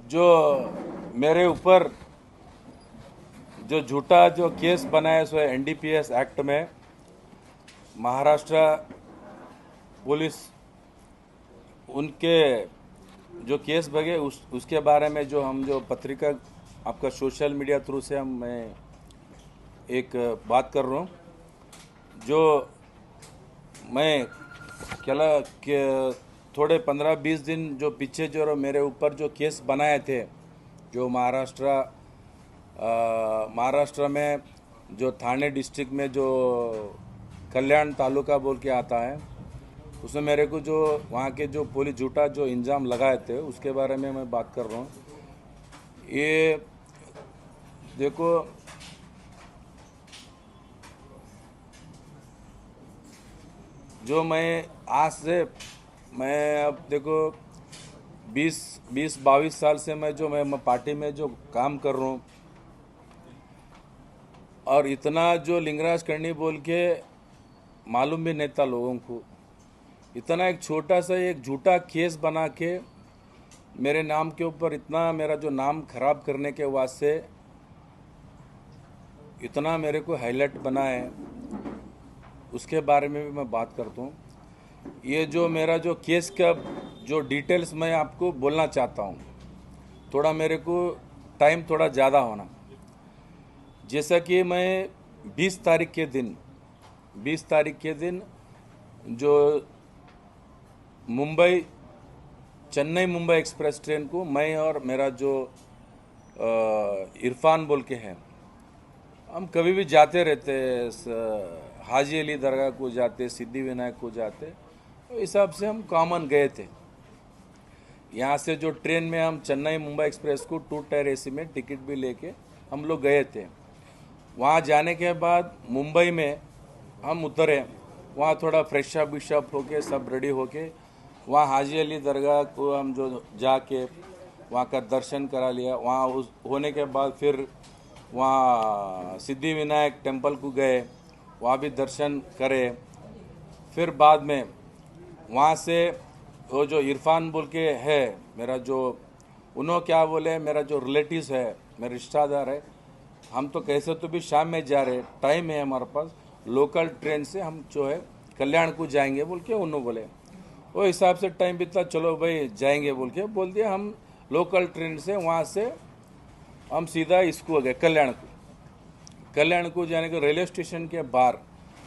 जो मेरे ऊपर जो झूठा जो केस बनाया सो एनडीपीएस एक्ट में महाराष्ट्र पुलिस उनके जो केस भगे उसके बारे में जो हम जो पत्रिका आपका सोशल मीडिया थ्रू से मैं एक बात कर रहा हूँ। जो मैं के थोड़े 15-20 दिन जो पीछे जो मेरे ऊपर जो केस बनाए थे, जो महाराष्ट्र में जो ठाणे डिस्ट्रिक्ट में जो कल्याण तालुका बोल के आता है, उसमें मेरे को जो वहाँ के जो पुलिस झूठा जो इल्ज़ाम लगाए थे उसके बारे में मैं बात कर रहा हूँ। ये देखो, जो मैं आज से मैं अब देखो 20-22 साल से मैं पार्टी में जो काम कर रहा हूँ, और इतना जो लिंगराज करनी बोल के मालूम भी नहीं था लोगों को। इतना एक छोटा सा एक झूठा केस बना के मेरे नाम के ऊपर इतना मेरा जो नाम खराब करने के वास्ते इतना मेरे को हाईलाइट बना है, उसके बारे में भी मैं बात करता हूँ। ये जो मेरा जो केस का जो डिटेल्स मैं आपको बोलना चाहता हूँ, थोड़ा मेरे को टाइम थोड़ा ज़्यादा होना। जैसा कि मैं 20 तारीख के दिन जो चेन्नई मुंबई एक्सप्रेस ट्रेन को मैं और मेरा जो इरफान बोल के हैं, हम कभी भी जाते रहते, हाजी अली दरगाह को जाते, सिद्धि विनायक को जाते, तो हिसाब से हम कॉमन गए थे। यहाँ से जो ट्रेन में हम चेन्नई मुंबई एक्सप्रेस को 2 टायर एसी में टिकट भी लेके हम लोग गए थे। वहाँ जाने के बाद मुंबई में हम उतरे, वहाँ थोड़ा फ्रेश अप होके सब रेडी होके वहाँ हाजी अली दरगाह को हम जो जाके वहाँ का दर्शन करा लिया। वहाँ उस होने के बाद फिर वहाँ सिद्धि विनायक टेम्पल को गए, वहाँ भी दर्शन करे। फिर बाद में वहाँ से वो जो इरफान बोल के है मेरा, जो उन्होंने क्या बोले, मेरा जो रिलेटिव्स है, मेरे रिश्तेदार है, हम तो कैसे तो भी शाम में जा रहे, टाइम है हमारे पास, लोकल ट्रेन से हम जो है कल्याण को जाएंगे बोल के उन्होंने बोले। वो हिसाब से टाइम बीता, चलो भाई जाएंगे बोल के बोल दिया। हम लोकल ट्रेन से वहाँ से हम सीधा इसको गए कल्याण को जाने के रेलवे स्टेशन के बाहर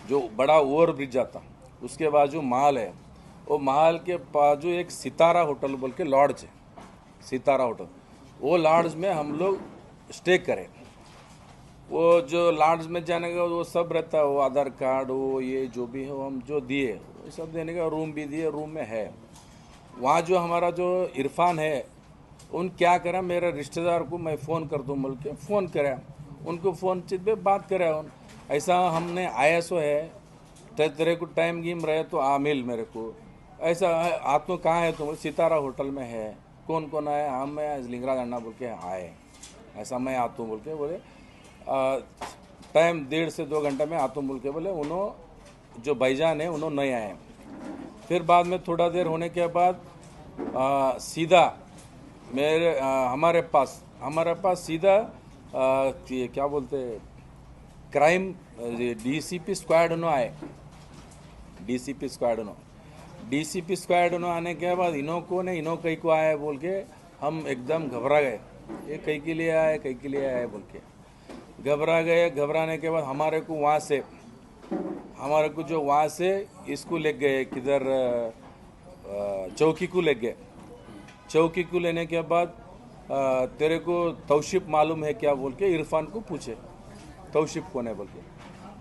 जो बड़ा ओवर ब्रिज आता, उसके बाजू महल है। वो महल के बाजू एक सितारा होटल बोल के लॉड्ज है, सितारा होटल। वो लॉड्ज में हम लोग स्टे करें। वो जो लॉड्ज में जाने का वो सब रहता है, वो आधार कार्ड, वो ये जो भी है वो हम जो दिए वो सब देने का, रूम भी दिए, रूम में है। वहाँ जो हमारा जो इरफान है, उन क्या करा, मेरे रिश्तेदार को मैं फ़ोन कर दूँ बोल के फ़ोन करा, उनको फ़ोन चित पे बात करा। उन ऐसा हमने आया सो है, तेरे को टाइम गिम रहे तो आ मिल मेरे को, ऐसा आप तो कहाँ है तुम, सितारा होटल में है, कौन कौन आए, हम मैं लिंगराज अन्ना बोल के आए, ऐसा मैं आता हूँ बोल के बोले। टाइम 1.5 से 2 घंटा में आता हूँ बोल के बोले। उन्होंने जो भाईजान है उन्होंने नहीं आए। फिर बाद में थोड़ा देर होने के बाद सीधा हमारे पास सीधा ये क्या बोलते क्राइम डीसीपी स्क्वाड आए। डीसीपी स्क्वाड आने के बाद इन्हों कहीं को आया बोल के हम एकदम घबरा गए, ये कहीं के लिए आए बोल के घबरा गए। घबराने के बाद हमारे को वहाँ से इसको ले गए, किधर चौकी को ले गए। चौकी को लेने के बाद तेरे को तौशीफ मालूम है क्या बोल के इरफान को पूछे, तौशीफ कौन है बोल के।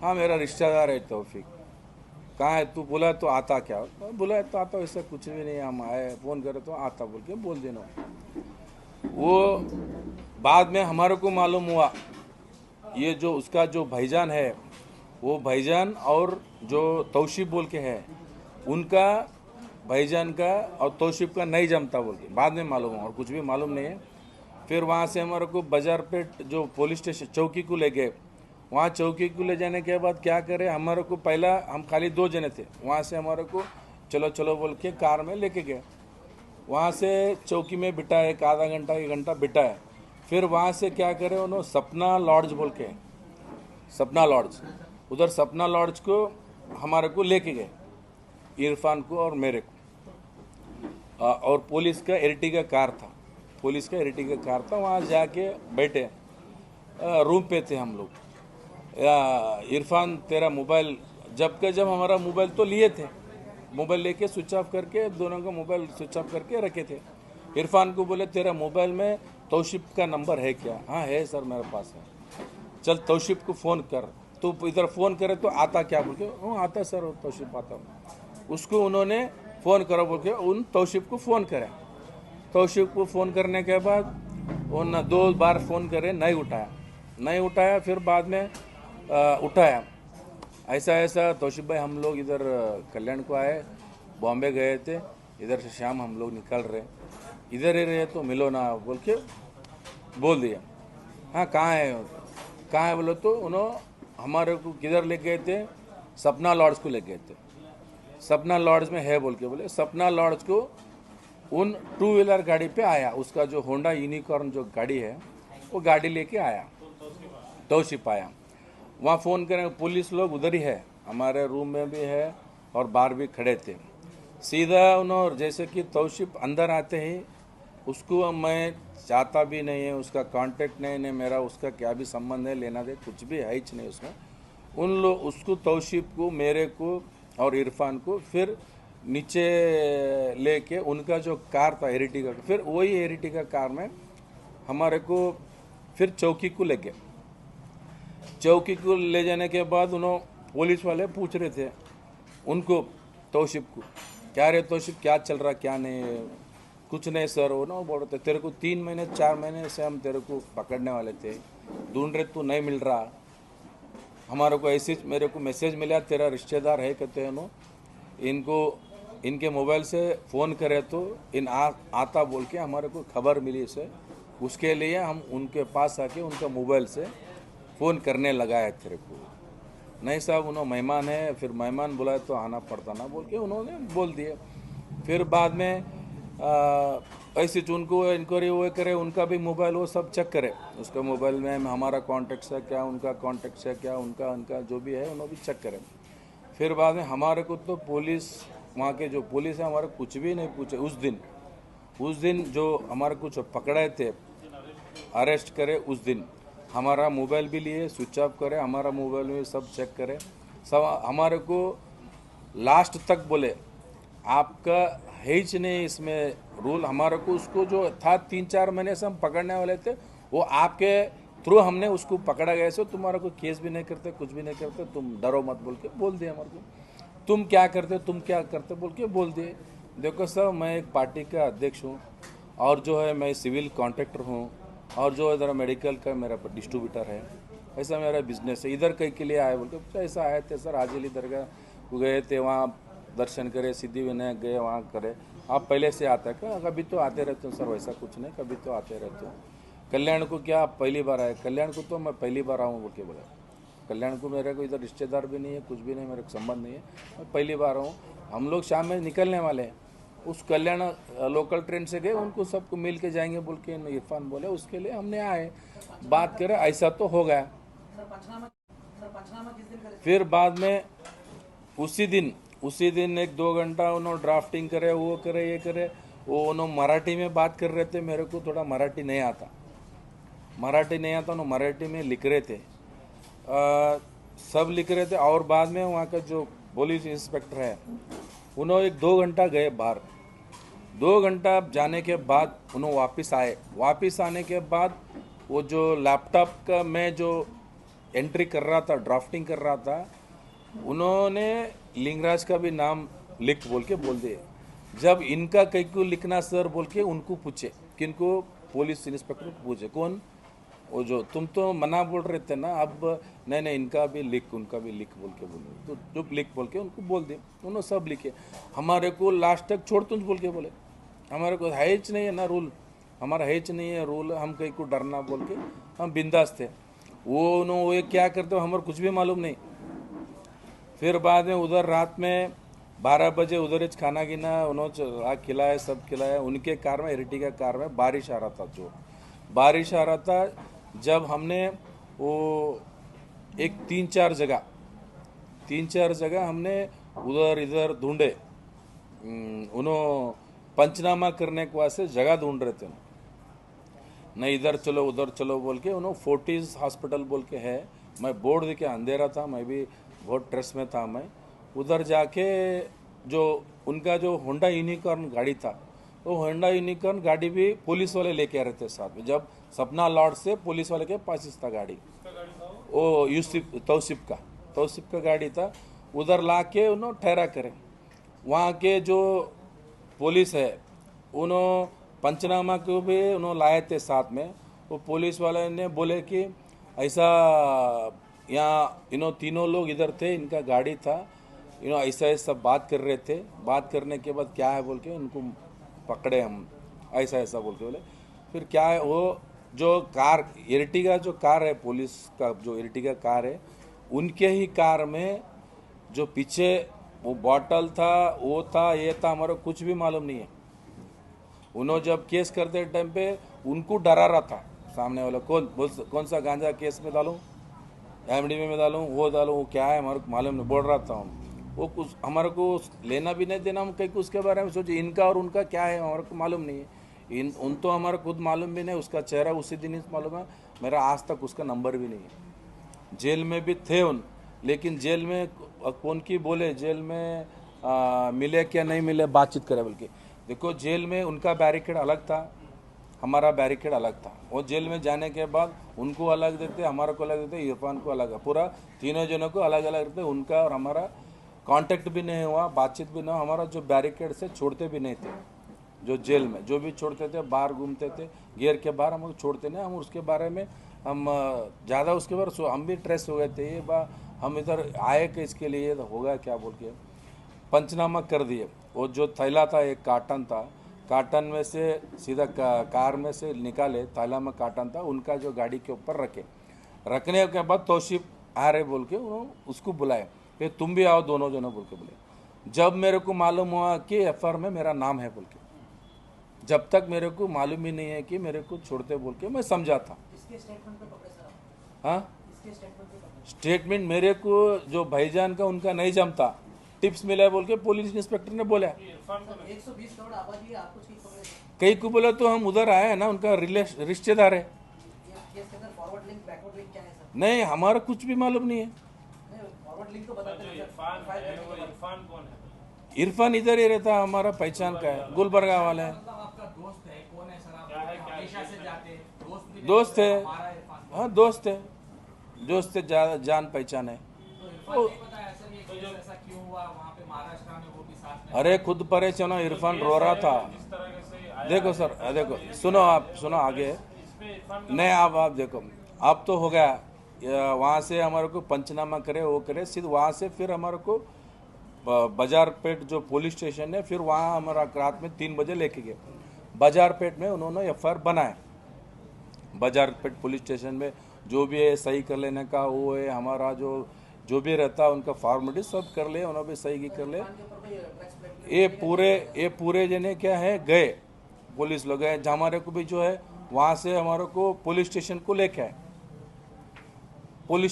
हाँ मेरा रिश्तेदार है तौफीक। कहाँ है तू, बोला तो आता क्या, बोला तो आता, वैसा कुछ भी नहीं, हम आए फ़ोन करे तो आता बोल के बोल देना। वो बाद में हमारे को मालूम हुआ, ये जो उसका जो भाईजान है, वो भाईजान और जो तौशीफ बोल के है, उनका भाईजान का और तौशीफ का नहीं जमता बोल के बाद में मालूम हुआ, और कुछ भी मालूम नहीं है। फिर वहाँ से हमारे को बाजार पेट जो पुलिस स्टेशन चौकी को ले गए। वहाँ चौकी को ले जाने के बाद क्या करे, हमारे को पहला हम खाली 2 जने थे, वहाँ से हमारे को चलो बोल के कार में लेके गए। वहाँ से चौकी में बिठाए, एक आधा घंटा 1 घंटा बिठाए। फिर वहाँ से क्या करे उन्होंने, सपना लॉड्ज बोल के, सपना लॉड्ज, उधर सपना लॉड्ज को हमारे को लेके गए, इरफान को और मेरे को। और पुलिस का एर्टिगा कार था, पुलिस का एर्टिगा कार था। वहाँ जाके बैठे, रूम पे थे हम लोग। इरफान तेरा मोबाइल, जब हमारा मोबाइल तो लिए थे, मोबाइल लेके स्विच ऑफ करके, दोनों का मोबाइल स्विच ऑफ करके रखे थे। इरफान को बोले तेरा मोबाइल में तौशीफ का नंबर है क्या? हाँ है सर मेरे पास है। चल तौशीफ को फ़ोन कर, तो इधर फ़ोन करे तो आता क्या बोल के, आता सर तौशीफ आता हूँ। उसको उन्होंने फ़ोन करो बोल के उन तौशीफ को फ़ोन करे। तौशीफ को फ़ोन करने के बाद उन 2 बार फ़ोन करे, नहीं उठाया। फिर बाद में उठाया। ऐसा तौशीफ भाई हम लोग इधर कल्याण को आए, बॉम्बे गए थे, इधर से शाम हम लोग निकल रहे, इधर ही रहे तो मिलो ना बोल के बोल दिया। हाँ कहाँ है बोलो तो उन्होंने हमारे को किधर ले गए थे, सपना लॉड्ज को ले गए थे। सपना लॉड्ज में है बोल के बोले, सपना लॉड्ज को उन 2 व्हीलर गाड़ी पे आया, उसका जो होंडा यूनिकॉर्न जो गाड़ी है वो गाड़ी लेके आया, तौशीफ आया। वहाँ फ़ोन करें, पुलिस लोग उधर ही है, हमारे रूम में भी है और बाहर भी खड़े थे। सीधा उन्होंने जैसे कि तौशीफ अंदर आते ही, उसको मैं चाहता भी नहीं है, उसका कांटेक्ट नहीं, मेरा उसका क्या भी संबंध है, लेना दे कुछ भी है ही नहीं उसमें। उन लोग उसको, तौशीफ को, मेरे को और इरफान को फिर नीचे लेके उनका जो कार था एरिटिगा, फिर वही एरिटिगा कार में हमारे को फिर चौकी को ले गए। चौकी को ले जाने के बाद उन्होंने पुलिस वाले पूछ रहे थे उनको, तौशीफ को, क्या रे तौशीफ क्या चल रहा क्या नहीं? कुछ नहीं सर, वो ना बोल रहे थे तेरे को 3 महीने 4 महीने से हम तेरे को पकड़ने वाले थे, ढूंढ रहे तू नहीं मिल रहा। हमारे को ऐसे मेरे को मैसेज मिला, तेरा रिश्तेदार है कहते हैं इनको इनके मोबाइल से फ़ोन करे तो आता बोल के हमारे को खबर मिली से, उसके लिए हम उनके पास आके उनका मोबाइल से फ़ोन करने लगा है तेरे को। नहीं साहब उन्होंने मेहमान है, फिर मेहमान बुलाए तो आना पड़ता ना बोल के उन्होंने बोल दिया। फिर बाद में ऐसे उनको इंक्वायरी वो करे, उनका भी मोबाइल वो सब चेक करे, उसका मोबाइल में हमारा कॉन्टेक्ट है क्या, उनका कॉन्टेक्ट है क्या, उनका जो भी है उन्होंने भी चेक करे। फिर बाद में हमारे को तो पुलिस, वहाँ के जो पुलिस है हमारे कुछ भी नहीं पूछे। उस दिन जो हमारे कुछ पकड़े थे, अरेस्ट करे, उस दिन हमारा मोबाइल भी लिए, स्विच ऑफ करे, हमारा मोबाइल में सब चेक करे, सब हमारे को लास्ट तक बोले आपका है ही नहीं इसमें रूल। हमारे को उसको जो था 3-4 महीने से हम पकड़ने वाले थे, वो आपके थ्रू हमने उसको पकड़ा गया, सो तुम्हारा कोई केस भी नहीं करते, कुछ भी नहीं करते, तुम डरो मत बोल के बोल दिए हमारे को। तुम क्या करते बोल के बोल दिए। देखो सर मैं एक पार्टी का अध्यक्ष हूँ, और जो है मैं सिविल कॉन्ट्रैक्टर हूँ, और जो इधर मेडिकल का मेरा डिस्ट्रीब्यूटर है, ऐसा मेरा बिजनेस है। इधर कहीं के लिए आए बोल के ऐसा आए थे सर, हाजी अली दरगाह गए थे, वहाँ दर्शन करे, सिद्धि विनायक गए, वहाँ करे। आप पहले से आता है क्या? कभी तो आते रहते हो सर, वैसा कुछ नहीं, कभी तो आते रहते हो। कल्याण को क्या आप पहली बार आए? कल्याण को तो मैं पहली बार आऊँ बोल के बोला। कल्याण को मेरे को इधर रिश्तेदार भी नहीं है, कुछ भी नहीं, मेरे को संबंध नहीं है, मैं पहली बार हूँ। हम लोग शाम में निकलने वाले हैं, उस कल्याण लोकल ट्रेन से गए, उनको सबको मिल के जाएंगे बोल के इरफान बोले, उसके लिए हमने आए, बात करें, ऐसा तो हो गया। फिर बाद में उसी दिन 1-2 घंटा उन्होंने ड्राफ्टिंग करे, वो करे, ये करे, वो उन्होंने मराठी में बात कर रहे थे, मेरे को थोड़ा मराठी नहीं आता, उन्होंने मराठी में लिख रहे थे, सब लिख रहे थे। और बाद में वहाँ का जो पुलिस इंस्पेक्टर है, उन्होंने 1-2 घंटा गए बाहर, 2 घंटा जाने के बाद उन्होंने वापस आने के बाद वो जो लैपटॉप का मैं जो एंट्री कर रहा था, ड्राफ्टिंग कर रहा था, उन्होंने लिंगराज का भी नाम लिख बोल के बोल दिए। जब इनका कहीं को लिखना सर बोल के उनको पूछे, किनको? पुलिस इंस्पेक्टर को पूछे, कौन? वो जो तुम तो मना बोल रहे थे ना, अब नहीं इनका भी लिख, उनका भी लिख बोल के बोले, तो चुप लिख बोल के उनको बोल दिए, उन्होंने सब लिखे। हमारे को लास्ट तक छोड़ तुझ बोल के बोले, हमारे को हैच नहीं है ना रूल, हमारा हैच नहीं है रूल, हम कहीं को डरना बोल के हम बिंदास थे। वो क्या करते हो हमारे कुछ भी मालूम नहीं। फिर बाद में उधर रात में 12 बजे उधर खाना गिना उन्होंने खिलाया, सब खिलाया। उनके कार में, एर्टिगा कार में बारिश आ रहा था, जो बारिश आ रहा था। जब हमने वो एक 3-4 जगह हमने उधर इधर ढूंढे, उन्होंने पंचनामा करने के वास्ते जगह ढूंढ रहे थे। नहीं इधर चलो उधर चलो बोल के उन्होंने फोर्टिस हॉस्पिटल बोल के है, मैं बोर्ड देखे अंधेरा था, मैं भी बहुत स्ट्रेस में था। मैं उधर जाके जो उनका जो होंडा यूनिकॉर्न गाड़ी था, वो होंडा यूनिकॉर्न गाड़ी भी पुलिस वाले लेके आ रहे थे साथ में। जब सपना लॉट से पुलिस वाले के पास था गाड़ी, वो यूसुफ तौसीफ का गाड़ी था। उधर ला के उन्होंने ठहरा करें। वहाँ के जो पुलिस है उन्होंने पंचनामा को भी उन्होंने लाए थे साथ में। वो पुलिस वाले ने बोले कि ऐसा यहाँ तीनों लोग इधर थे, इनका गाड़ी था, ऐसा ऐसा बात कर रहे थे। बात करने के बाद क्या है बोल के उनको पकड़े हम, ऐसा ऐसा बोल के बोले। फिर क्या है, वो जो कार एर्टिगा जो कार है, पुलिस का जो एर्टिगा कार है, उनके ही कार में जो पीछे वो बॉटल था, वो था, ये था, हमारा कुछ भी मालूम नहीं है। उन्होंने जब केस करते टाइम पे उनको डरा रहा था सामने वाला, कौन सा गांजा केस में डालूं, एमडीवी में डालूं, वो डालूं, वो क्या है हमारे को मालूम नहीं, बोल रहा था हम। वो कुछ हमारे को लेना भी नहीं देना, हम कहीं उसके बारे में सोचे इनका और उनका क्या है हमारे को मालूम नहीं है। उन तो हमारा खुद मालूम भी नहीं, उसका चेहरा उसी दिन ही मालूम है, मेरा आज तक उसका नंबर भी नहीं है। जेल में भी थे उन, लेकिन जेल में कौन की बोले जेल में मिले क्या नहीं मिले बातचीत करे बल्कि। देखो जेल में उनका बैरिकेड अलग था, हमारा बैरिकेड अलग था। वो जेल में जाने के बाद उनको अलग देते, हमारा को अलग देते, इरफान को अलग, पूरा तीनों जनों को अलग अलग देते। उनका और हमारा कांटेक्ट भी नहीं हुआ, बातचीत भी नहीं हुआ। हमारा जो बैरिकेड से छोड़ते भी नहीं थे, जो जेल में जो भी छोड़ते थे, बाहर घूमते थे, गेर के बाहर हम छोड़ते नहीं। हम उसके बारे में हम ज़्यादा उसके बारे हम भी स्ट्रेस हो गए थे, ये हम इधर आए कि इसके लिए होगा क्या बोल के पंचनामा कर दिए। वो जो थैला था, एक कार्टन था, कार्टन में से सीधा कार में से निकाले, थैला में कार्टन था, उनका जो गाड़ी के ऊपर रखने के बाद तौसीफ आ रहे बोल के उन्होंने उसको बुलाए, फिर तुम भी आओ दोनों जनों बोल के बोले। जब मेरे को मालूम हुआ कि एफआईआर में मेरा नाम है बोल के, जब तक मेरे को मालूम ही नहीं है कि मेरे को छोड़ते बोल के मैं समझा था। हाँ, स्टेटमेंट मेरे को जो भाईजान का उनका नहीं जमता, टिप्स मिला बोल के पुलिस इंस्पेक्टर ने बोला। 120 करोड़ आबादी है, आपको चीज पकड़े कई को बोला तो हम उधर आए हैं ना, उनका रिश्तेदार है। केस के अंदर फॉरवर्ड लिंक बैकवर्ड लिंक क्या है सर? नहीं, हमारा कुछ भी मालूम नहीं है। फॉरवर्ड लिंक तो बताते हैं सर। इरफान कौन है? इरफान इधर ही रहता, हमारा पहचान का है, गुलबर्गा वाला है। आपका दोस्त है, कौन है सर? आप हमेशा से जाते हैं, दोस्त है, हाँ दोस्त है, दोस्त है, जान पहचान है। ऐसा क्यों हुआ वहाँ पे महाराष्ट्र में, वो भी साथ में? अरे खुद परेशान, इरफान रो रहा था। देखो सर, देखो सुनो, आप सुनो आगे नहीं, आप देखो, अब तो हो गया। वहाँ से हमारे को पंचनामा करे, वो करे, सीधे वहाँ से फिर हमारे को बाजारपेट जो पुलिस स्टेशन है, फिर वहाँ हमारा रात में 3 बजे लेके गए। बाजारपेट में उन्होंने एफआईआर बनाए। बाजारपेट पुलिस स्टेशन में जो भी है सही कर लेने का, वो है हमारा जो भी रहता है उनका फॉर्मेलिटी सब कर ले, उन्होंने भी सही कर ले। ये पूरे जने क्या है गए, पुलिस लोग गए, हमारे को भी जो है वहाँ से हमारे को पुलिस स्टेशन को लेके आए, पुलिस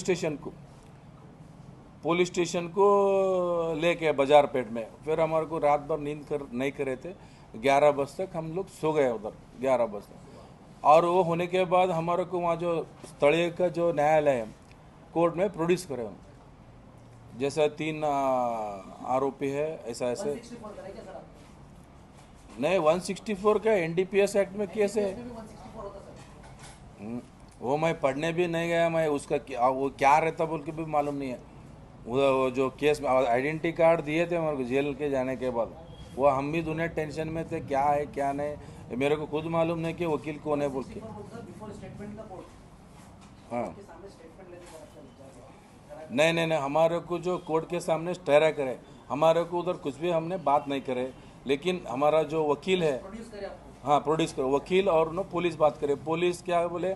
स्टेशन को लेके बाजारपेट में। फिर हमारे को रात भर नींद नहीं करे थे, 11 बजे तक हम लोग सो गए उधर, 11 बजे तक। और वो होने के बाद हमारे को वहाँ जो स्थलीय का जो न्यायालय है, कोर्ट में प्रोड्यूस करे हम, जैसा 3 आरोपी है, ऐसा ऐसे 164 करें क्या सर आप? नहीं, 164 का एनडीपीएस एक्ट में केस है। 164 होता सर। वो मैं पढ़ने भी नहीं गया, मैं उसका वो क्या रहता बोल के भी मालूम नहीं है। वो जो केस में आइडेंटिटी कार्ड दिए थे हमारे को जेल के जाने के बाद, वो हम भी दुनिया टेंशन में थे, क्या है क्या नहीं, मेरे को खुद मालूम नहीं कि वकील कौन है बोल के। बिफोर स्टेटमेंट का कोर्ट, हाँ, के सामने स्टेटमेंट लेने का नहीं, हमारे को जो कोर्ट के सामने ठहरा करे, हमारे को उधर कुछ भी हमने बात नहीं करे, लेकिन हमारा जो वकील है, प्रोड्यूस करे आपको। हाँ प्रोड्यूस करो, वकील और नो पुलिस बात करे। पुलिस क्या बोले,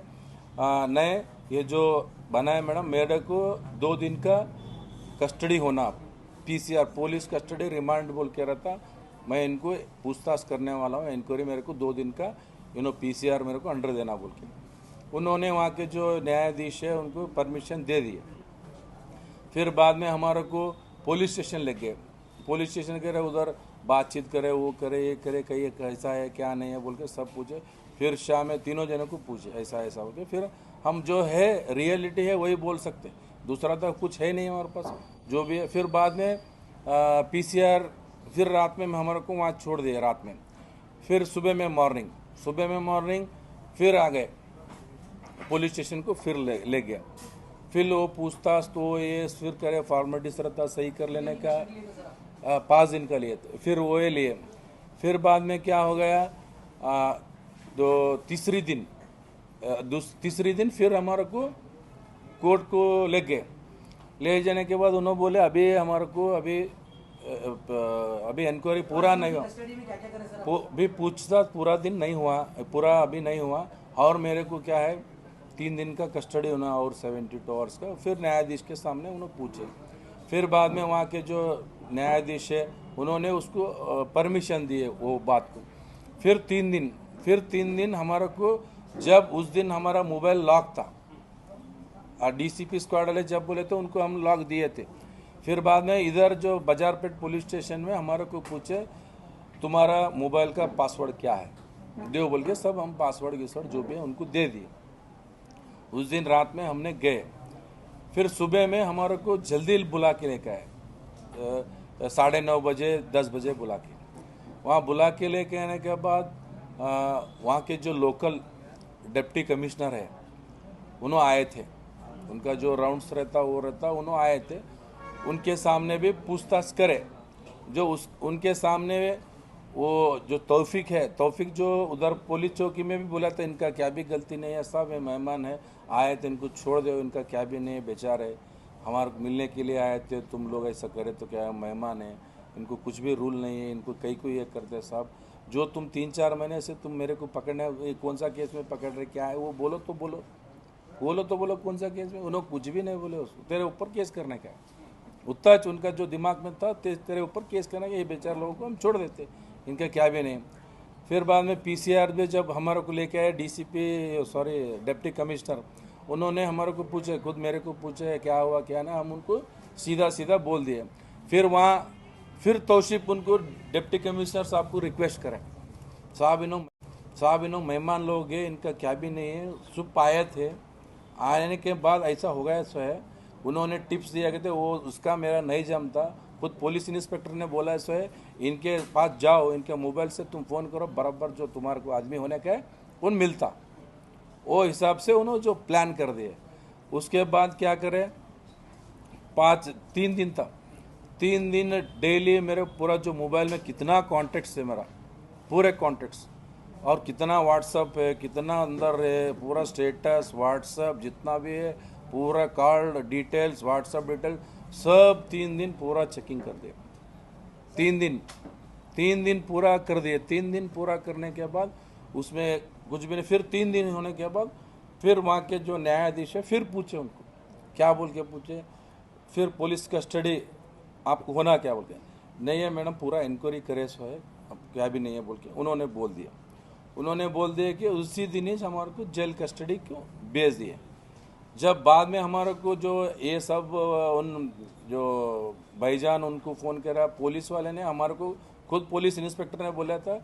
नहीं ये जो बना है मैडम, मेरे को 2 दिन का कस्टडी होना, पीसीआर पुलिस कस्टडी रिमांड बोल के रहता। मैं इनको पूछताछ करने वाला हूँ, इंक्वायरी मेरे को 2 दिन का पीसीआर मेरे को अंडर देना बोल के उन्होंने वहाँ के जो न्यायाधीश है उनको परमिशन दे दिए। फिर बाद में हमारे को पुलिस स्टेशन ले गए। पुलिस स्टेशन के उधर बातचीत करे, वो करे, ये करे, कहीं कैसा है क्या नहीं है बोल के सब पूछे। फिर शाम में तीनों जनों को पूछे ऐसा ऐसा बोल के। फिर हम जो है रियलिटी है वही बोल सकते, दूसरा तो कुछ है नहीं हमारे पास जो भी है। फिर बाद में पीसीआर फिर रात में हमारे को वहाँ छोड़ दिया रात में। फिर सुबह में मॉर्निंग फिर आ गए पुलिस स्टेशन को, फिर ले गया। फिर वो पूछताछ तो ये फिर करे, फॉर्मेलिटीज रहता सही कर लेने का 5 दिन का लिए, फिर वो ये लिए। फिर बाद में क्या हो गया, जो तीसरी दिन फिर हमारे को कोर्ट को ले गए। ले जाने के बाद उन्होंने बोले अभी हमारे को अभी इंक्वायरी पूरा नहीं हुआ, भी पूछताछ पूरा दिन नहीं हुआ, पूरा अभी नहीं हुआ। और मेरे को क्या है 3 दिन का कस्टडी होना और 72 आवर्स का। फिर न्यायाधीश के सामने उन्होंने पूछे। फिर बाद में वहाँ के जो न्यायाधीश है उन्होंने उसको परमिशन दिए वो बात को। फिर 3 दिन हमारे को, जब उस दिन हमारा मोबाइल लॉक था, डीसीपी स्क्वाड वाले जब बोले तो उनको हम लॉक दिए थे। फिर बाद में इधर जो बाजारपेट पुलिस स्टेशन में हमारे को पूछे तुम्हारा मोबाइल का पासवर्ड क्या है, दो बोल के सब हम पासवर्ड गिसवर्ड जो भी है उनको दे दिए। उस दिन रात में हमने गए। फिर सुबह में हमारे को जल्दी बुला के लेके आए, 9:30 बजे 10 बजे बुला के वहाँ बुला के लेके आने के बाद वहाँ के जो लोकल डिप्टी कमिश्नर है उन्होंने आए थे, उनका जो राउंड्स रहता वो रहता, उन्होंने आए थे। उनके सामने भी पूछताछ करे। जो उनके सामने वो जो तौफीक जो उधर पुलिस चौकी में भी बोला था इनका क्या भी गलती नहीं है, सब मेहमान है आए थे, इनको छोड़ दो, इनका क्या भी नहीं है, बेचारे हमारे मिलने के लिए आए थे, तुम लोग ऐसा करे तो क्या मेहमान है, इनको कुछ भी रूल नहीं है, इनको कई को ये करते साहब। जो तुम 3-4 महीने से तुम मेरे को पकड़ने कौन सा केस में पकड़ रहे, क्या है वो बोलो तो बोलो कौन सा केस में। उन्होंने कुछ भी नहीं बोले, उसको तेरे ऊपर केस करने का है, उतना उनका जो दिमाग में था तेरे ऊपर केस करने का, ये बेचारे लोगों को हम छोड़ देते, इनका क्या भी नहीं। फिर बाद में पीसीआर में जब हमारे को लेके आए डिप्टी कमिश्नर, उन्होंने हमारे को पूछे, खुद मेरे को पूछे क्या हुआ क्या ना, हम उनको सीधा बोल दिए। फिर तौसीफ उनको डिप्टी कमिश्नर साहब को रिक्वेस्ट करें, साहब इन्हों मेहमान लोग हैं, इनका क्या भी नहीं है, सुप आए थे, आने के बाद ऐसा हो गया सो है। उन्होंने टिप्स दिया कि वो उसका मेरा नहीं जमता, खुद पुलिस इंस्पेक्टर ने बोला सो है, इनके पास जाओ, इनके मोबाइल से तुम फ़ोन करो, बराबर जो तुम्हारे को आदमी होने का है वो मिलता, वो हिसाब से उन्होंने जो प्लान कर दिए। उसके बाद क्या करे, 3 दिन तक 3 दिन डेली मेरे पूरा जो मोबाइल में कितना कॉन्टेक्ट्स है, मेरा पूरे कॉन्टेक्ट्स और कितना व्हाट्सअप है, कितना अंदर है, पूरा स्टेटस व्हाट्सअप जितना भी है, पूरा कॉल डिटेल्स व्हाट्सअप डिटेल्स सब 3 दिन पूरा चेकिंग कर दिया। 3 दिन पूरा कर दिए। 3 दिन पूरा करने के बाद उसमें कुछ भी नहीं। फिर 3 दिन होने के बाद फिर वहाँ के जो न्यायाधीश है फिर पूछे उनको, क्या बोल के पूछे, फिर पुलिस कस्टडी आपको होना क्या बोल के, नहीं है मैडम पूरा इंक्वायरी करे सो है, अब क्या भी नहीं है बोल के उन्होंने बोल दिया कि उसी दिन ही हमारे को जेल कस्टडी को भेज दिए। जब बाद में हमारे को जो ये सब उन जो भाईजान उनको फ़ोन करा, पुलिस वाले ने हमारे को, खुद पुलिस इंस्पेक्टर ने बोला था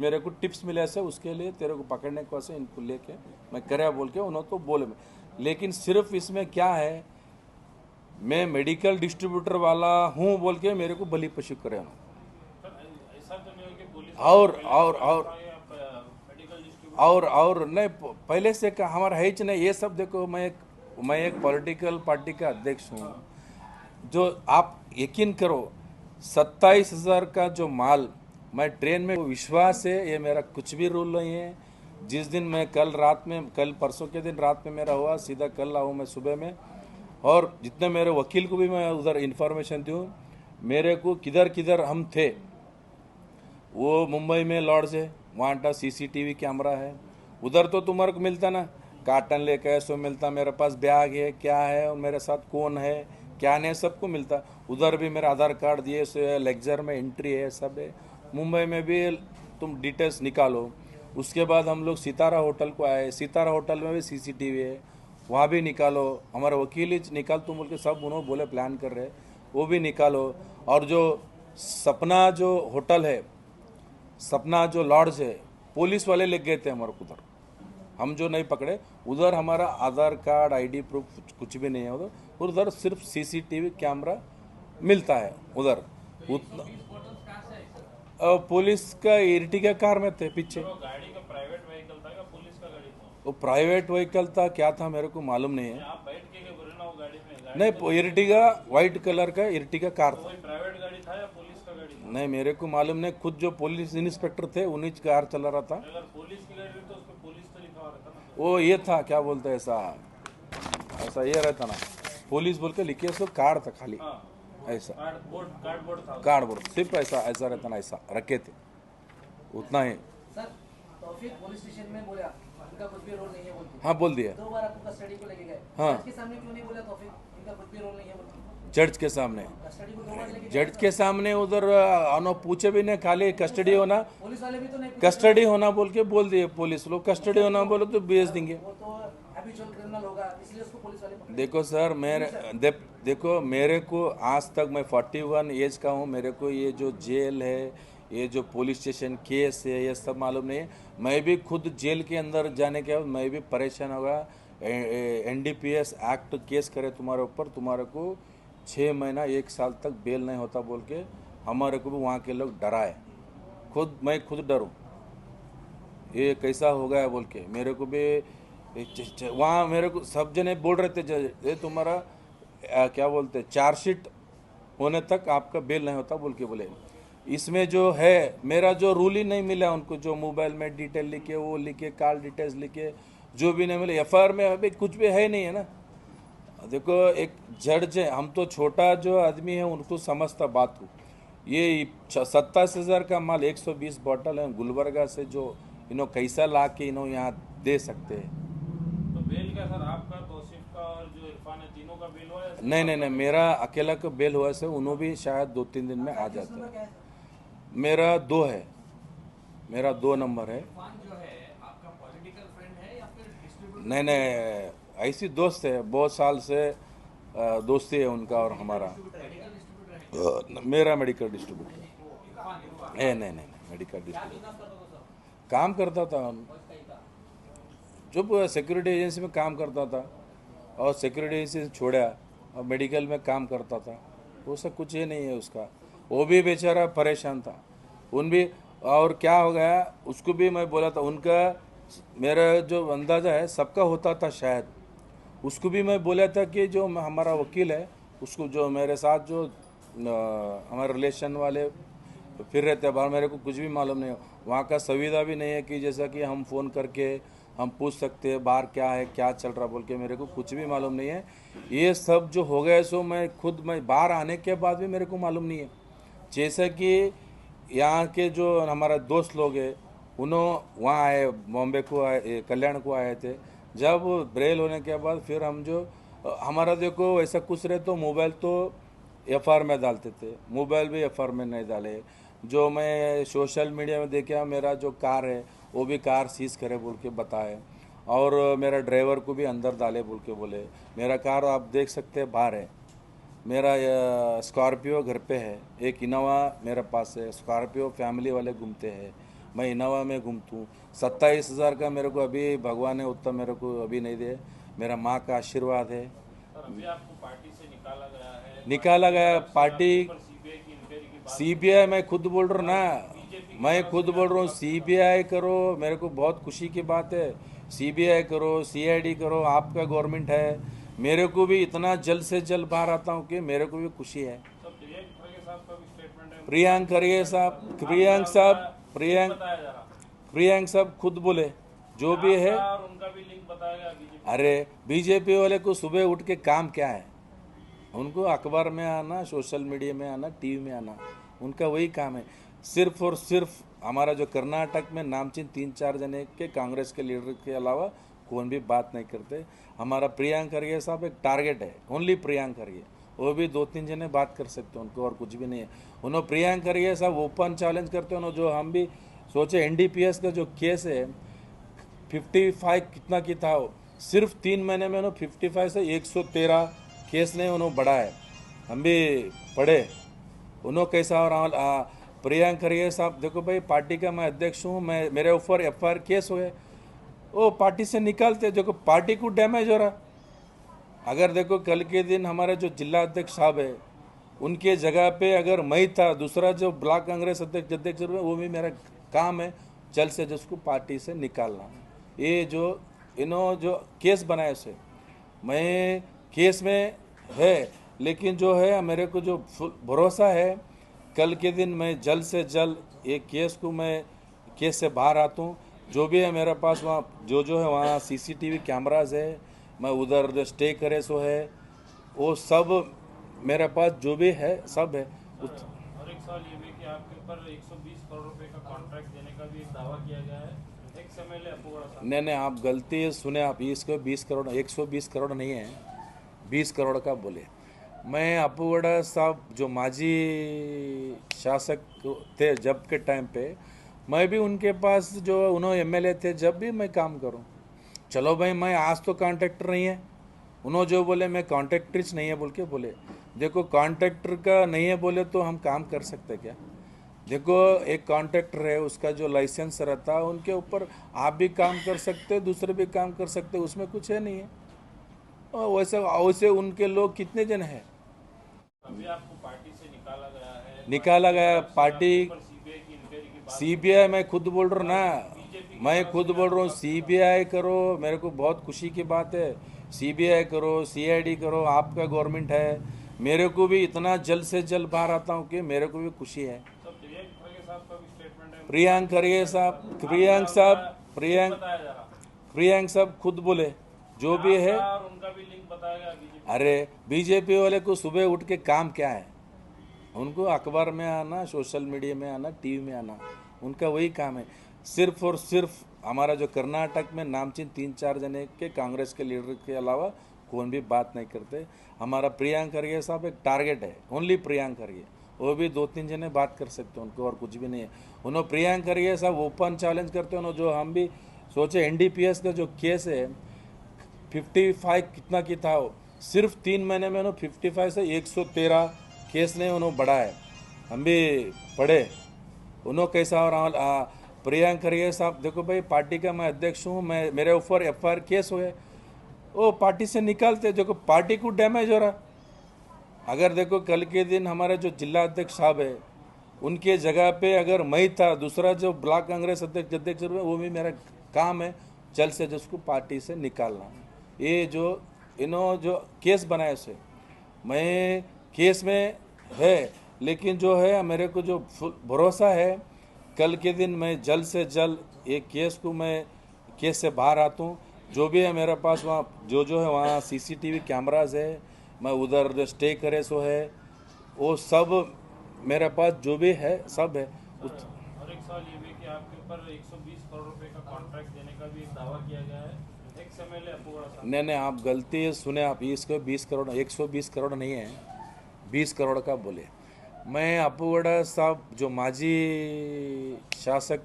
मेरे को टिप्स मिले से उसके लिए तेरे को पकड़ने को से इनको लेके मैं करे बोल के उन्होंने तो बोले। लेकिन सिर्फ इसमें क्या है, मैं मेडिकल डिस्ट्रीब्यूटर वाला हूँ बोल के मेरे को बलि पशु करे। और नहीं पहले से का हमारा है नहीं ये सब। देखो मैं एक पॉलिटिकल पार्टी का अध्यक्ष हूँ, जो आप यकीन करो 27,000 का जो माल मैं ट्रेन में, विश्वास है ये मेरा कुछ भी रूल नहीं है। जिस दिन मैं कल परसों के दिन रात में मेरा हुआ, सीधा कल आऊँ मैं सुबह में, और जितने मेरे वकील को भी मैं उधर इन्फॉर्मेशन दूँ, मेरे को किधर हम थे, वो मुंबई में लॉड्ज है, वहाँ का CCTV कैमरा है, उधर तो तुम्हारे को मिलता ना, कार्टन लेकर सो मिलता, मेरे पास बैग है क्या है और मेरे साथ कौन है क्या नहीं सबको मिलता। उधर भी मेरा आधार कार्ड दिए सो है, लेक्चर में एंट्री है, सब है। मुंबई में भी तुम डिटेल्स निकालो। उसके बाद हम लोग सितारा होटल को आए, सितारा होटल में भी सीसीटीवी है, वहाँ भी निकालो। हमारा वकील ही निकाल तुम बोल के सब उन्होंने बोले प्लान कर रहे, वो भी निकालो। और जो सपना जो होटल है, सपना जो लॉड्ज है, पुलिस वाले ले गए थे हमारे को उधर, हम जो नहीं पकड़े। उधर हमारा आधार कार्ड आईडी प्रूफ कुछ भी नहीं है उधर। उधर सिर्फ सीसीटीवी कैमरा मिलता है उधर उतना। पुलिस का इर्टिगा कार में थे पीछे। गाड़ी का प्राइवेट व्हीकल था या पुलिस का गाड़ी था? वो प्राइवेट व्हीकल था, क्या था मेरे को मालूम नहीं है। आप बैठ के बोल रहे ना वो गाड़ी में? नहीं, इर्टिगा व्हाइट कलर का इर्टिगा कार था। कोई प्राइवेट गाड़ी था या पुलिस का गाड़ी था? नहीं, मेरे को मालूम नहीं। खुद जो पुलिस इंस्पेक्टर थे उन्हीं कार चला रहा था। अगर पुलिस की गाड़ी तो उस पर पुलिस तो लिखा हुआ रहता ना। वो ये था, क्या बोलते हैं, ऐसा ऐसा ये रहता ना, पुलिस बोल के लिखे सो कार था खाली, ऐसा कार्डबोर्ड था। कार्डबोर्ड सिर्फ ऐसा ऐसा रहता ना, ऐसा रखे थे, उतना ही। सर तौफीक पुलिस स्टेशन में बोला इनका कुछ भी रोल नहीं है बोलते। हाँ, बोल दिया। 2 बार आपको कस्टडी को लेके गए। हाँ। जज के सामने क्यों नहीं बोला तौफीक इनका कुछ भी रोल नहीं है बोलते? जज के सामने, कस्टडी को 2 बार लेके जज के सामने उधर पूछे भी नहीं, खाली कस्टडी होना, पुलिस वाले भी तो नहीं कस्टडी होना बोल के बोल दिए पुलिस लोग। कस्टडी होना बोलो तो भेज देंगे। वो तो हैबिचुअल क्रिमिनल होगा इसलिए उसको पुलिस वाले पकड़े। देखो सर, देखो मेरे को आज तक, मैं 41 एज का हूँ, मेरे को ये जो जेल है, ये जो पुलिस स्टेशन केस है, ये सब मालूम नहीं है। मैं भी खुद जेल के अंदर जाने के बाद मैं भी परेशान होगा। NDPS एक्ट केस करे तुम्हारे ऊपर, तुम्हारे को 6 महीना 1 साल तक बेल नहीं होता बोल के हमारे को भी वहाँ के लोग डराए। मैं खुद डरूँ ये कैसा हो गया बोल के। मेरे को भी वहाँ मेरे को सब जने बोल रहे थे, ये तुम्हारा क्या बोलते, चार्जशीट होने तक आपका बेल नहीं होता बोल के बोले। इसमें जो है मेरा जो रूल ही नहीं मिला उनको, जो मोबाइल में डिटेल लिखे, वो लिखे, कॉल डिटेल्स लिखे, जो भी नहीं मिले। FIR में अभी कुछ भी है नहीं है ना। देखो एक जज है, हम तो छोटा जो आदमी है उनको समझता बात को। ये 27,000 का माल 120 बॉटल है गुलबर्गा से, जो इन्हों कैसा ला के इन्हों यहाँ दे सकते हैं। तो बेल क्या सर, आपका, तौसीफ का और जो इरफान है, तीनों का बेल हुआ है? नहीं, मेरा अकेला का बेल हुआ से उन्हों भी शायद 2-3 दिन में आ जाते हैं। मेरा 2 है, मेरा 2 नंबर है। इरफान जो है आपका पॉलिटिकल फ्रेंड है या फिर डिस्ट्रीब्यूटर? नहीं, ऐसी दोस्त है, बहुत साल से दोस्ती है उनका और हमारा। मेरा मेडिकल डिस्ट्रीब्यूटर है। नहीं, मेडिकल डिस्ट्रीब्यूटर काम करता था, जो सिक्योरिटी एजेंसी में काम करता था और सिक्योरिटी एजेंसी से छोड़ा और मेडिकल में काम करता था। वो सब कुछ ये नहीं है उसका। वो भी बेचारा परेशान था, उन भी। और क्या हो गया, उसको भी मैं बोला था, उनका मेरा जो अंदाज़ा है सबका होता था शायद। उसको भी मैं बोला था कि जो हमारा वकील है उसको, जो मेरे साथ जो हमारे रिलेशन वाले फिर रहते हैं बाहर, मेरे को कुछ भी मालूम नहीं है। वहाँ का सुविधा भी नहीं है कि जैसा कि हम फ़ोन करके हम पूछ सकते हैं बाहर क्या है, क्या चल रहा बोल के, मेरे को कुछ भी मालूम नहीं है। ये सब जो हो गया सो मैं बाहर आने के बाद भी मेरे को मालूम नहीं है। जैसे कि यहाँ के जो हमारा दोस्त लोग हैं उन्होंने वहाँ आए, बॉम्बे को आए, कल्याण को आए थे। जब ब्रेल होने के बाद फिर हम जो हमारा देखो ऐसा कुछ रहे तो मोबाइल तो FIR में डालते थे, मोबाइल भी FIR में नहीं डाले। जो मैं सोशल मीडिया में देखा, मेरा जो कार है वो भी कार सीज करे बोल के बताए, और मेरा ड्राइवर को भी अंदर डाले बोल के बोले। मेरा कार आप देख सकते हैं बाहर है, मेरा स्कॉर्पियो घर पे है, एक इनोवा मेरे पास है। स्कॉर्पियो फैमिली वाले घूमते हैं, मैं इनोवा में घूमता हूँ। 27,000 का मेरे को अभी भगवान ने उतना मेरे को अभी नहीं दे, मेरा माँ का आशीर्वाद है। सर अभी आपको पार्टी से निकाला गया है, निकाला गया पार्टी, सीबीआई की इंक्वायरी की बात। CBI मैं खुद बोल रहा हूँ ना, मैं खुद बोल रहा हूँ CBI करो, मेरे को बहुत खुशी की बात है। CBI करो, CID करो, आपका गवर्नमेंट है। मेरे को भी इतना जल्द से जल्द बाहर आता हूँ कि मेरे को भी खुशी है। सर प्रियंक खड़गे साहब का भी स्टेटमेंट है, प्रियंक खड़गे साहब, प्रियंक साहब खुद बोले जो भी है। और उनका भी लिंक बताया गया बीजेपी। अरे बीजेपी वाले को सुबह उठ के काम क्या है, उनको अखबार में आना, सोशल मीडिया में आना, टीवी में आना, उनका वही काम है। सिर्फ और सिर्फ हमारा जो कर्नाटक में नामचीन 3-4 जने के कांग्रेस के लीडर के अलावा कोई भी बात नहीं करते। हमारा प्रियंक खड़गे साहब एक टारगेट है, ओनली प्रियंक खड़गे, वो भी 2-3 जने बात कर सकते हैं, उनको और कुछ भी नहीं है। उन्होंने प्रियंका खड़गे सब ओपन चैलेंज करते हैं, जो हम भी सोचे एनडीपीएस का जो केस है 55 कितना की था वो, सिर्फ 3 महीने में उन्होंने 55 से 113 केस ने उन्होंने बढ़ा है। हम भी पढ़े उन्होंने कैसा। और प्रियंका खड़गे साहब देखो भाई, पार्टी का मैं अध्यक्ष हूँ, मैं मेरे ऊपर एफआईआर केस हुए, वो पार्टी से निकालते, देखो पार्टी को डैमेज हो रहा। अगर देखो कल के दिन हमारे जो जिला अध्यक्ष साहब है उनके जगह पे अगर मैं था, दूसरा जो ब्लॉक कांग्रेस अध्यक्ष वो भी मेरा काम है जल्द से जल्द उसको पार्टी से निकालना। ये जो इन्होंने जो केस बनाए उसे मैं केस में है, लेकिन जो है मेरे को जो भरोसा है कल के दिन मैं जल्द से जल्द ये केस को मैं केस से बाहर आता हूँ। जो भी है मेरे पास वहाँ जो है वहाँ सीसीटीवी कैमराज है, मैं उधर स्टे करे सो है, वो सब मेरे पास जो भी है सब है। और एक सवाल ये भी कि आपके ऊपर 120 करोड़ रुपए का कॉन्ट्रैक्ट देने का भी एक दावा किया गया है एक्स एमएलए अप्पू गौड़ा साहब। नहीं, आप गलती सुने, आप इसको 20 करोड़ 120 करोड़ नहीं है, 20 करोड़ का बोले। मैं अप्पू गौड़ा साहब जो माजी शासक थे जब के टाइम पे, मैं भी उनके पास जो उन्होंने एमएलए थे जब भी मैं काम करूं, चलो भाई मैं आज तो कॉन्ट्रैक्टर नहीं है, उन्होंने जो बोले मैं कॉन्ट्रैक्टरिच नहीं है बोल के बोले। देखो कॉन्ट्रैक्टर का नहीं है बोले तो हम काम कर सकते क्या? देखो एक कॉन्ट्रैक्टर है, उसका जो लाइसेंस रहता है उनके ऊपर आप भी काम कर सकते, दूसरे भी काम कर सकते, उसमें कुछ है नहीं है। और वैसे उनके लोग कितने जन हैं? अभी आपको पार्टी से निकाला गया है, निकाला गया पार्टी, सीबीआई की इंक्वायरी की बात। सीबीआई मैं खुद बोल रहा हूँ ना, मैं खुद बोल रहा हूँ सीबीआई करो, मेरे को बहुत खुशी की बात है। सीबीआई करो, सीआईडी करो, आपका गवर्नमेंट है, मेरे को भी इतना जल्द से जल्द बाहर आता हूँ कि मेरे को भी खुशी है। तो प्रियंका खड़गे साहब का भी स्टेटमेंट है, प्रियंक खड़गे साहब, प्रियंक साहब खुद बोले जो भी है। आपका और उनका भी लिंक बताया गया बीजेपी। अरे बीजेपी वाले को सुबह उठ के काम क्या है? उनको अखबार में आना, सोशल मीडिया में आना, टीवी में आना, उनका वही काम है। सिर्फ और सिर्फ हमारा जो कर्नाटक में नामचीन 3-4 जने के कांग्रेस के लीडर के अलावा कौन भी बात नहीं करते। हमारा प्रियंका खड़गे साहब एक टारगेट है, ओनली प्रियंका खड़गे, वो भी 2-3 जने बात कर सकते हैं, उनको और कुछ भी नहीं है। उन्होंने प्रियंका खड़गे साहब ओपन चैलेंज करते हैं, जो हम भी सोचे एनडीपीएस का जो केस है 55 कितना की था वो, सिर्फ 3 महीने में उन्होंने 55 से 113 केस ने उन्होंने बढ़ा है। हम भी पढ़े उन्होंने कैसा। और प्रियंका खड़गे साहब देखो भाई, पार्टी का मैं अध्यक्ष हूँ, मैं मेरे ऊपर एफआईआर केस हुए, वो पार्टी से निकालते, देखो पार्टी को डैमेज हो रहा। अगर देखो कल के दिन हमारे जो जिला अध्यक्ष साहब है उनके जगह पे अगर मैं था, दूसरा जो ब्लॉक कांग्रेस अध्यक्ष वो भी मेरा काम है जल्द से जल्द उसको पार्टी से निकालना। ये जो इन्होंने जो केस बनाए उसे मैं केस में है, लेकिन जो है मेरे को जो भरोसा है कल के दिन मैं जल्द से जल्द ये केस को मैं केस से बाहर आता हूँ। जो भी है मेरे पास वहाँ जो है वहाँ सीसीटीवी कैमराज है, मैं उधर स्टे करे सो है, वो सब मेरे पास जो भी है सब है। और एक सवाल ये भी कि आपके ऊपर 120 करोड़ रुपए का कॉन्ट्रैक्ट देने का भी एक दावा किया गया है एक्स एमएलए अप्पू गौड़ा साहब। नहीं, आप गलती सुने, आप इसको 20 करोड़ 120 करोड़ नहीं है, 20 करोड़ का बोले। मैं अप्पू गौड़ा साहब जो माजी शासक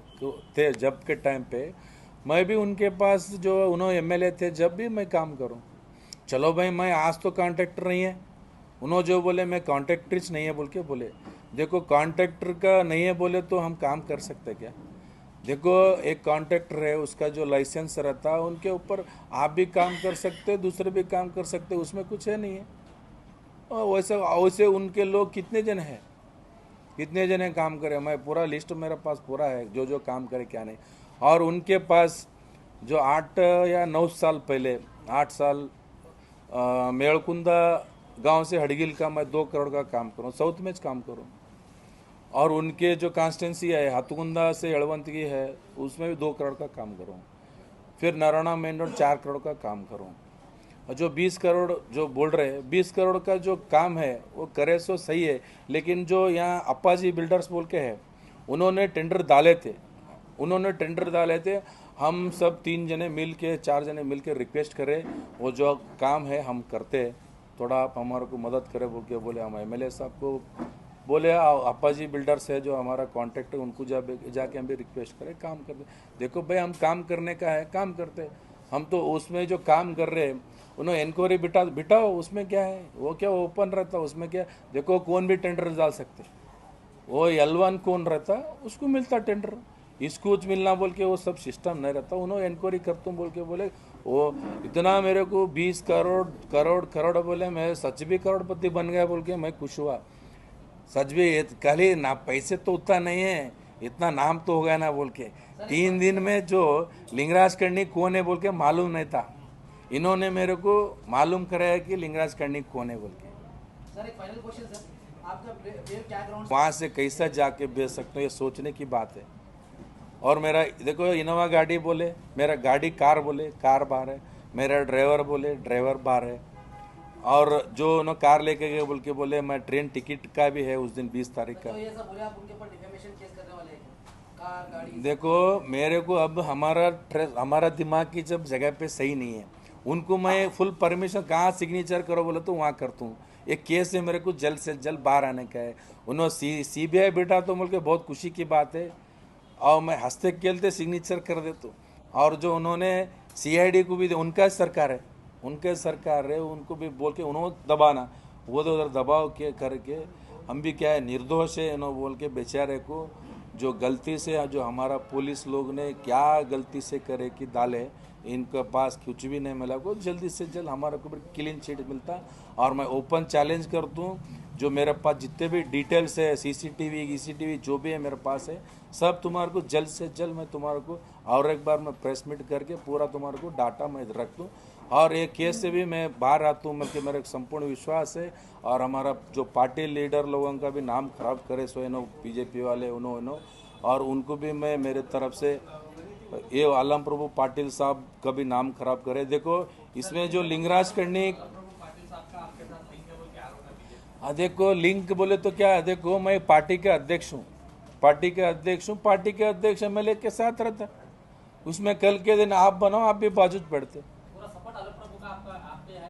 थे जब के टाइम पे, मैं भी उनके पास जो उन्होंने एमएलए थे जब भी मैं काम करूं, चलो भाई मैं आज तो कॉन्ट्रैक्टर नहीं है, उन्होंने जो बोले मैं कॉन्ट्रैक्टरिच नहीं है बोल के बोले। देखो कॉन्ट्रैक्टर का नहीं है बोले तो हम काम कर सकते क्या? देखो एक कॉन्ट्रैक्टर है, उसका जो लाइसेंस रहता है उनके ऊपर आप भी काम कर सकते, दूसरे भी काम कर सकते, उसमें कुछ है नहीं है। और वैसे उनके लोग कितने जन हैं, कितने जने काम करे, मैं पूरा लिस्ट मेरे पास पूरा है जो काम करे क्या नहीं। और उनके पास जो 8 या 9 साल पहले 8 साल मेलकुंदा गांव से हड़गिल का मैं 2 करोड़ का काम करूँ, साउथ में काम करूँ। और उनके जो कॉन्स्टेंसी है हाथकुंदा से यड़वंतगी है, उसमें भी 2 करोड़ का काम करूँ। फिर नारायणा मेन रोड 4 करोड़ का काम करूँ। और जो 20 करोड़ जो बोल रहे हैं, 20 करोड़ का जो काम है वो करे सो सही है, लेकिन जो यहाँ अप्पाजी बिल्डर्स बोल के है उन्होंने टेंडर डाले थे। हम सब 3 जने मिल के 4 जने मिल के रिक्वेस्ट करें, वो जो काम है हम करते, थोड़ा आप हमारे को मदद करें बोल के बोले। हम एमएलए साहब को बोले अप्पा जी बिल्डर्स है जो हमारा कॉन्ट्रैक्ट है, उनको जाके हम भी रिक्वेस्ट करें काम कर दे। देखो भाई, हम काम करने का है, काम करते। हम तो उसमें जो काम कर रहे हैं उन्होंने इंक्वायरी बिठाओ, उसमें क्या है, वो क्या ओपन रहता, उसमें क्या। देखो कौन भी टेंडर डाल सकते, वो L1 कौन रहता उसको मिलता टेंडर, इसको कुछ मिलना बोल के वो सब सिस्टम नहीं रहता। उन्होंने इंक्वायरी करता हूँ बोल के बोले, वो इतना मेरे को 20 करोड़ बोले, मैं सच भी करोड़पति बन गया बोल के मैं खुश हुआ। सच भी खाली ना पैसे तो उतना नहीं है, इतना नाम तो हो गया ना बोल के। 3 दिन में जो लिंगराज कर्णी कौन है बोल के मालूम नहीं था, इन्होंने मेरे को मालूम कराया कि लिंगराज कर्णी कौन है बोल के। सर एक फाइनल क्वेश्चन सर, आपका वेव क्या ग्राउंड वहाँ से कैसा जाके बेच सकते हो, ये सोचने की बात है। और मेरा देखो इनोवा गाड़ी बोले, मेरा गाड़ी कार बोले, कार बाहर है। मेरा ड्राइवर बोले, ड्राइवर बाहर है। और जो उन्होंने कार लेके गए बोल के बोले, मैं ट्रेन टिकट का भी है उस दिन 20 तारीख का। तो ये सब बोले आप उनके ऊपर डिफेमेशन केस करने वाले हैं, कार गाड़ी। देखो मेरे को अब हमारा दिमाग की जब जगह पे सही नहीं है, उनको मैं फुल परमिशन कहाँ सिग्नेचर करो बोले तो वहाँ करता हूँ। एक केस है, मेरे को जल्द से जल्द बाहर आने का है। उन्होंने CBI बैठा तो बोल के बहुत खुशी की बात है, और मैं हंसते खेलते सिग्नेचर कर देता हूँ। और जो उन्होंने CID को भी उनका सरकार है, उनको भी बोल के उन्होंने दबाना, वो तो उधर दबाव के करके हम भी क्या है निर्दोष है इन्होंने बोल के बेचारे को जो गलती से जो हमारा पुलिस लोग ने क्या गलती से करे कि डाले, इनके पास कुछ भी नहीं मिला को जल्दी से जल्द हमारे को क्लीन चिट मिलता। और मैं ओपन चैलेंज करता हूँ, जो मेरे पास जितने भी डिटेल्स है CCTV जो भी है मेरे पास है, सब तुम्हारे को जल्द से जल्द मैं तुम्हारे को और एक बार मैं प्रेस मीट करके पूरा तुम्हारे को डाटा मैं रख दूँ। और ये केस से भी मैं बाहर आता हूँ, मतलब मेरा संपूर्ण विश्वास है। और हमारा जो पार्टी लीडर लोगों का भी नाम खराब करे सो इनो BJP वाले उन्होंने, और उनको भी मैं मेरे तरफ से ये आलम प्रभु पाटिल साहब का भी नाम खराब करे। देखो इसमें जो लिंगराज कर्णी, देखो लिंक बोले तो क्या है, देखो मैं पार्टी के अध्यक्ष हूँ, पार्टी के अध्यक्ष MLA के साथ रहता। उसमें कल के दिन आप बनाओ, आप भी बाजू पड़ते।